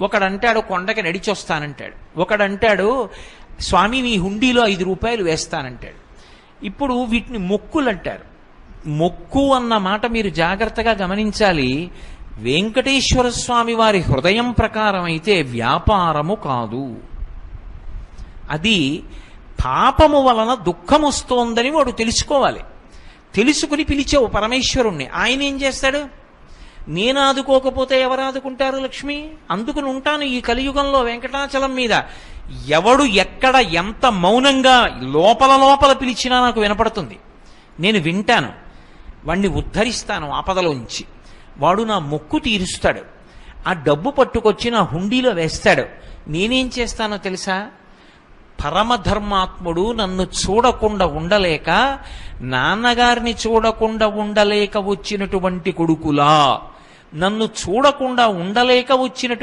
ఒకడంటాడు కొండకి నడిచొస్తానంటాడు, ఒకడంటాడు స్వామి మీ హుండీలో 5 రూపాయలు వేస్తానంటాడు. ఇప్పుడు వీటిని మొక్కులు అంటారు. మొక్కు అన్న మాట మీరు జాగ్రత్తగా గమనించాలి. వెంకటేశ్వర స్వామి వారి హృదయం ప్రకారం అయితే వ్యాపారము కాదు. అది పాపము వలన దుఃఖం వస్తోందని వాడు తెలుసుకోవాలి. తెలుసుకుని పిలిచావు పరమేశ్వరుణ్ణి, ఆయన ఏం చేస్తాడు? నేను ఆదుకోకపోతే ఎవరు ఆదుకుంటారు లక్ష్మి? అందుకుని ఉంటాను ఈ కలియుగంలో వెంకటాచలం మీద. ఎవడు ఎక్కడ ఎంత మౌనంగా లోపల లోపల పిలిచినా నాకు వినపడుతుంది. నేను వింటాను, వాణ్ణి ఉద్ధరిస్తాను ఆపదలోంచి. వాడు నా మొక్కు తీరుస్తాడు. ఆ డబ్బు పట్టుకొచ్చి నా హుండీలో వేస్తాడు. నేనేం చేస్తానో తెలుసా? పరమధర్మాత్ముడు నన్ను చూడకుండా ఉండలేక, నాన్నగారిని చూడకుండా ఉండలేక వచ్చినటువంటి కొడుకులా, నన్ను చూడకుండా ఉండలేక వచ్చినటువంటి